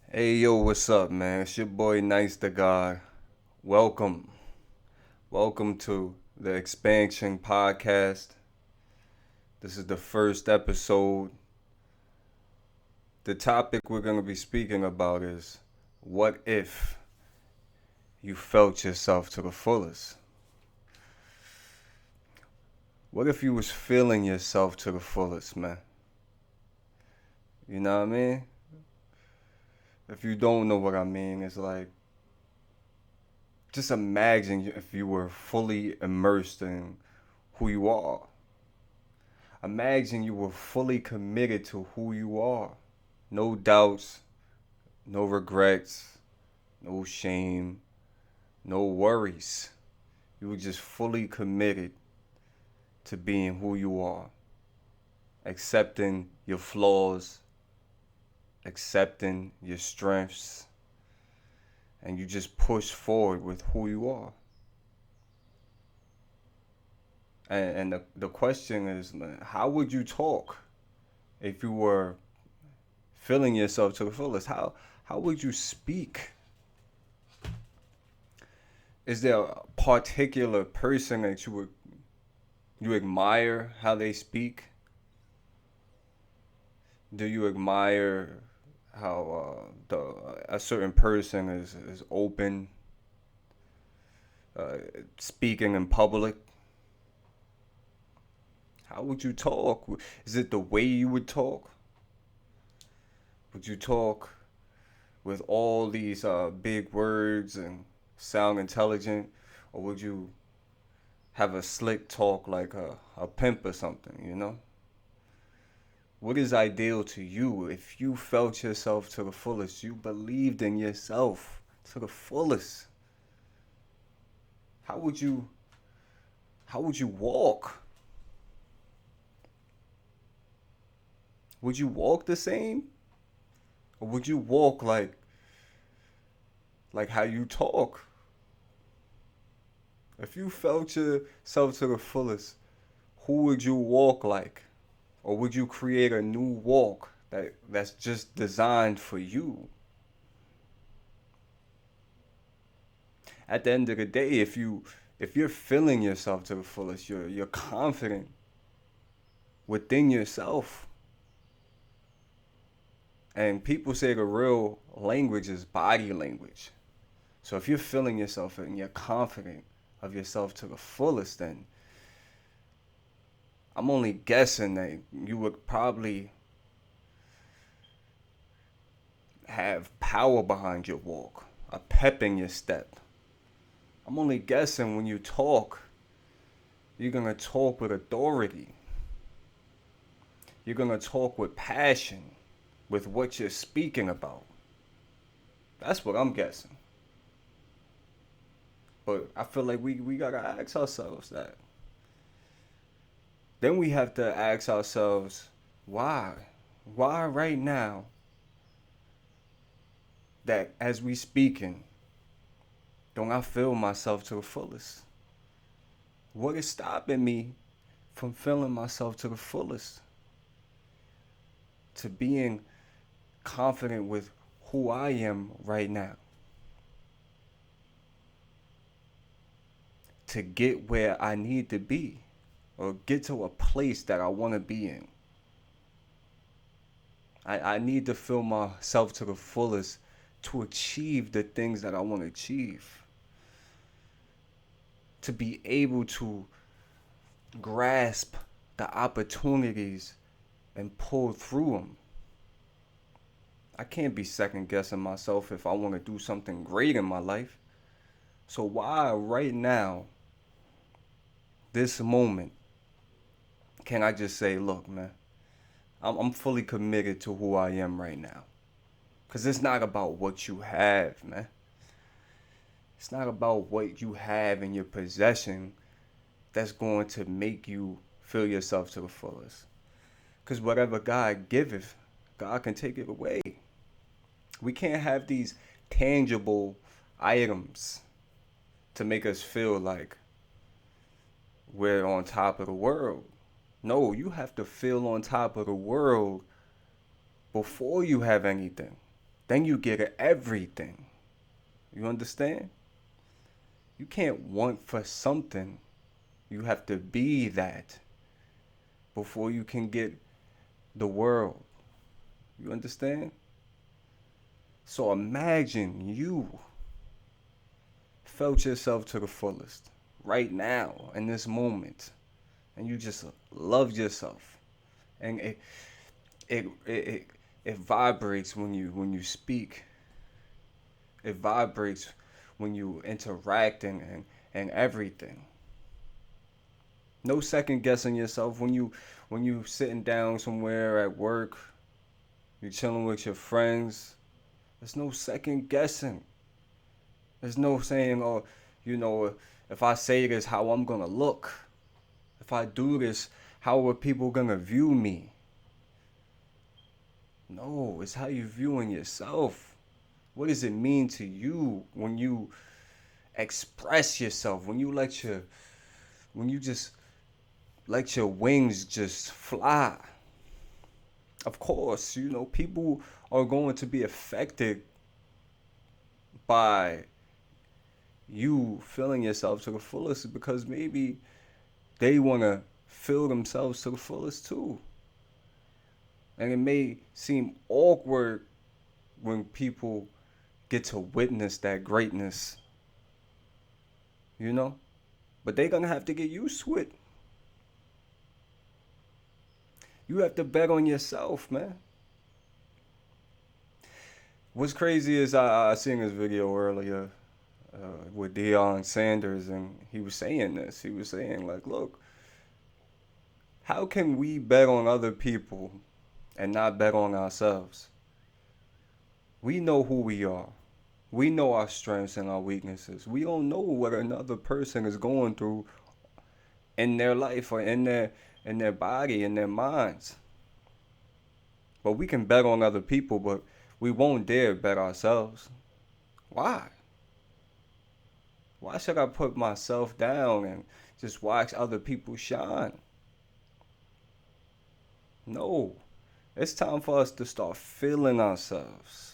Hey yo, what's up, man? It's your boy Nyce the God. Welcome. Welcome to the Expansion Podcast. This is the first episode. The topic we're going to be speaking about is what if you felt yourself to the fullest? What if you was feeling yourself to the fullest, man? You know what I mean? If you don't know what I mean, it's like just imagine if you were fully immersed in who you are. Imagine you were fully committed to who you are. No doubts, no regrets, no shame, no worries. You were just fully committed to being who you are, accepting your flaws, accepting your strengths, and you just push forward with who you are. And the question is, man, how would you talk if you were feeling yourself to the fullest? How would you speak? Is there a particular person that you admire how they speak? Do you admire how a certain person is open, uh, speaking in public? How would you talk? Is it the way you would talk? Would you talk with all these big words and sound intelligent, or would you have a slick talk like a pimp or something? What is ideal to you? If you felt yourself to the fullest, you believed in yourself to the fullest, how would you how would you walk? Would you walk the same? Or would you walk like how you talk? If you felt yourself to the fullest, who would you walk like? Or would you create a new walk that's just designed for you? At the end of the day, if you're feeling yourself to the fullest, you're confident within yourself. And people say the real language is body language. So if you're feeling yourself and you're confident of yourself to the fullest, then I'm only guessing that you would probably have power behind your walk, a pep in your step. I'm only guessing when you talk, you're going to talk with authority. You're going to talk with passion, with what you're speaking about. That's what I'm guessing. But I feel like we got to ask ourselves that. Then we have to ask ourselves, why? Why right now that as we speaking, don't I feel myself to the fullest? What is stopping me from feeling myself to the fullest? To being confident with who I am right now. To get where I need to be or get to a place that I want to be in. I need to feel myself to the fullest to achieve the things that I want to achieve. To be able to grasp the opportunities and pull through them. I can't be second guessing myself if I want to do something great in my life. So why right now, this moment, can I just say, look, man, I'm fully committed to who I am right now. Because it's not about what you have, man. It's not about what you have in your possession that's going to make you feel yourself to the fullest. Because whatever God giveth, God can take it away. We can't have these tangible items to make us feel like we're on top of the world. No, you have to feel on top of the world before you have anything. then you get everything. You understand? You can't want for something. You have to be that before you can get the world. You understand? So imagine you felt yourself to the fullest right now in this moment, and you just loved yourself, and it vibrates when you speak. It vibrates when you interact and everything. No second guessing yourself when you sitting down somewhere at work, you're chilling with your friends. There's no second guessing. There's no saying, oh, if I say this, how I'm gonna look. If I do this, how are people gonna view me? No, it's how you viewing yourself. What does it mean to you when you express yourself? When you just let your wings just fly? Of course, people are going to be affected by you feeling yourself to the fullest because maybe they want to feel themselves to the fullest too. And it may seem awkward when people get to witness that greatness, you know? But they're going to have to get used to it. You have to bet on yourself, man. What's crazy is I seen this video earlier with Deion Sanders, and he was saying this. He was saying, like, look, how can we bet on other people and not bet on ourselves? We know who we are. We know our strengths and our weaknesses. We don't know what another person is going through in their life or in their body, in their minds. But we can bet on other people, but we won't dare bet ourselves. Why? Why should I put myself down and just watch other people shine? No. It's time for us to start feeling ourselves.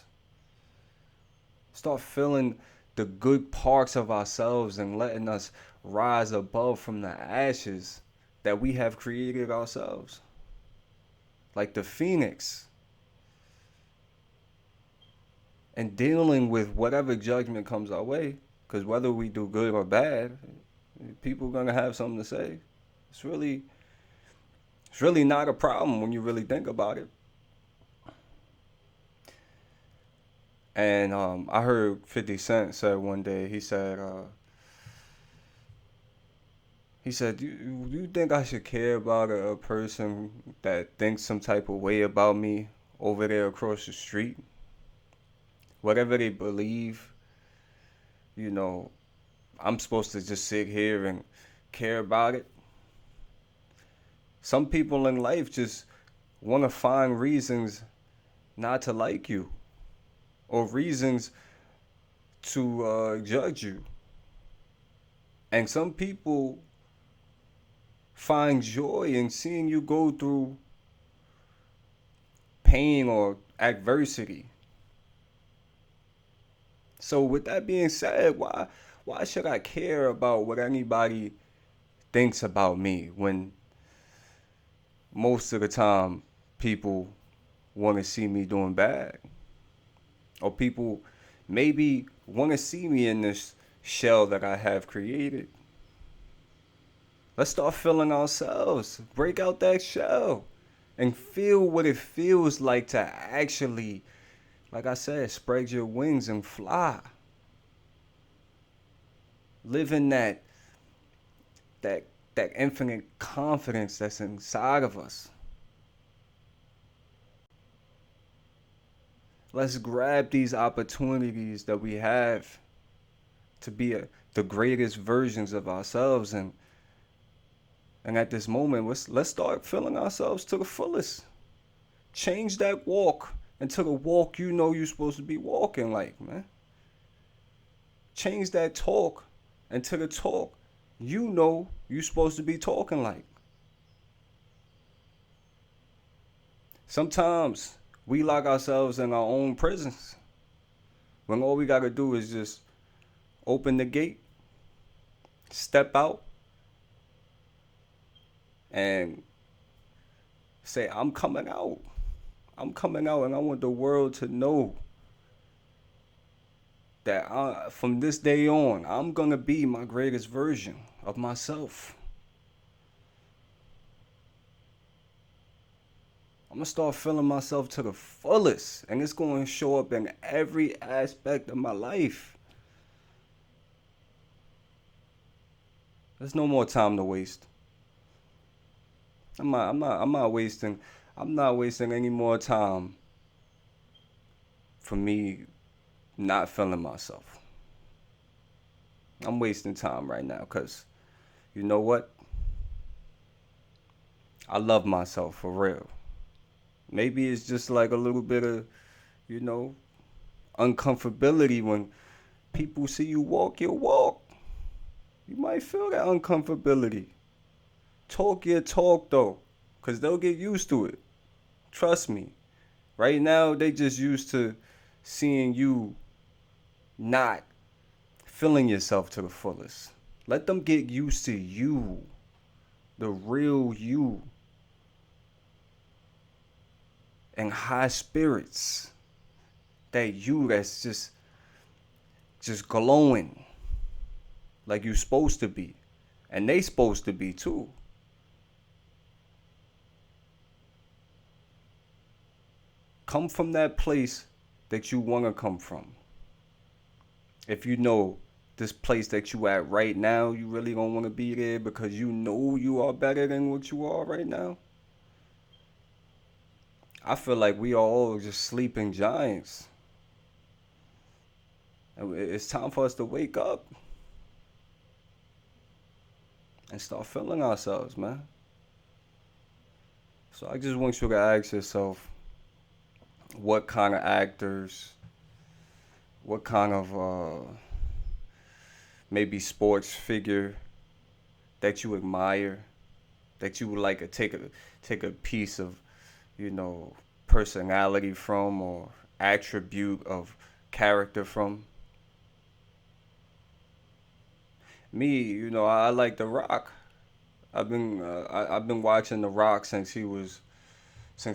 Start feeling the good parts of ourselves and letting us rise above from the ashes that we have created ourselves. Like the phoenix. And dealing with whatever judgment comes our way. Because whether we do good or bad, people are going to have something to say. It's really not a problem when you really think about it. And I heard 50 Cent said one day, he said, do you think I should care about a person that thinks some type of way about me over there across the street? Whatever they believe, I'm supposed to just sit here and care about it? Some people in life just want to find reasons not to like you or reasons to judge you. And some people find joy in seeing you go through pain or adversity. So with that being said, why should I care about what anybody thinks about me when most of the time people want to see me doing bad? Or people maybe want to see me in this shell that I have created. Let's start feeling ourselves. Break out that shell and feel what it feels like to actually, like I said, spread your wings and fly. Live in that infinite confidence that's inside of us. Let's grab these opportunities that we have to be the greatest versions of ourselves, and at this moment, let's start feeling ourselves to the fullest. Change that walk into the walk you're supposed to be walking like, man. Change that talk into the talk you're supposed to be talking like. Sometimes we lock ourselves in our own prisons. When all we gotta do is just open the gate, step out, and say, I'm coming out. I'm coming out, and I want the world to know that from this day on, I'm gonna be my greatest version of myself. I'm gonna start feeling myself to the fullest, and it's gonna show up in every aspect of my life. There's no more time to waste. I'm not wasting any more time for me not feeling myself. I'm wasting time right now because you know what? I love myself for real. Maybe it's just like a little bit of, you know, uncomfortability when people see you walk your walk. You might feel that uncomfortability. Talk your talk though, because they'll get used to it. Trust me. Right now, they just used to seeing you not feeling yourself to the fullest. Let them get used to you, the real you, and high spirits. That you that's just glowing like you supposed to be. And they supposed to be too. Come from that place that you want to come from. If you know this place that you at right now, you really don't want to be there because you know you are better than what you are right now. I feel like we are all just sleeping giants. And it's time for us to wake up and start feeling ourselves, man. So I just want you to ask yourself, what kind of actors, what kind of maybe sports figure that you admire, that you would like to take a piece of, you know, personality from or attribute of character from. Me, you know, I like The Rock. I've been watching The Rock since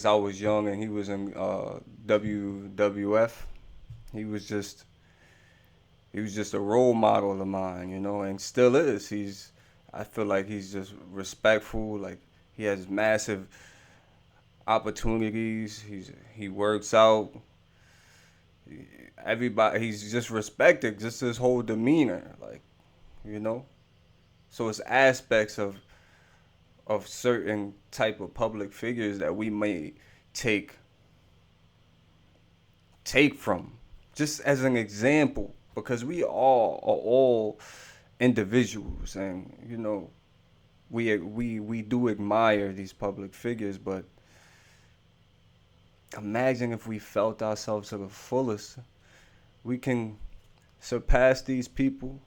I was young, and he was in WWF. He was just he was just a role model of mine, you know, and still is. I feel like he's just respectful. Like he has massive opportunities. He works out. Everybody, he's just respected. Just his whole demeanor, like, you know. So it's aspects of certain type of public figures that we may take from, just as an example, because we all are all individuals, and you know we do admire these public figures, but imagine if we felt ourselves to the fullest. We can surpass these people.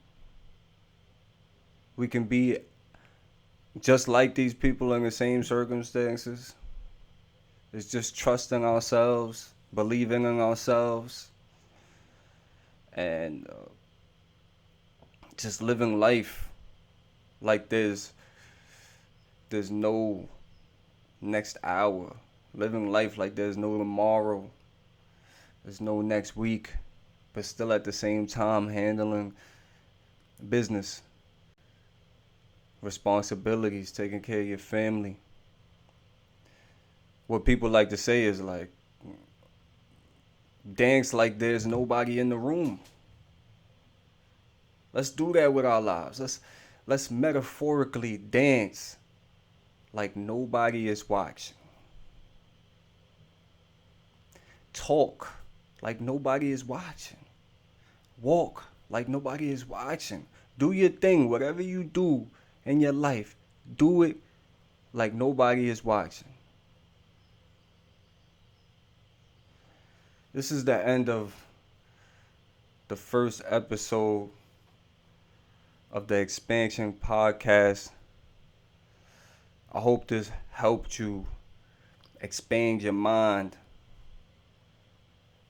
We can be just like these people in the same circumstances. It's just trusting ourselves, believing in ourselves, and just living life like there's no next hour. Living life like there's no tomorrow. There's no next week, but still at the same time handling business, responsibilities, taking care of your family. What people like to say is like, dance like there's nobody in the room. Let's do that with our lives. Let's metaphorically dance like nobody is watching. Talk like nobody is watching. Walk like nobody is watching. Do your thing, whatever you do in your life, do it like nobody is watching. This is the end of the first episode of the Expansion Podcast. I hope this helped you expand your mind,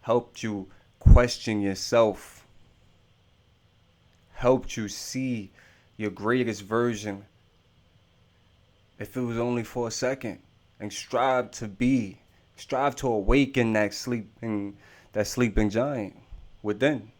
helped you question yourself, helped you see your greatest version, if it was only for a second, and strive to awaken that sleeping giant within.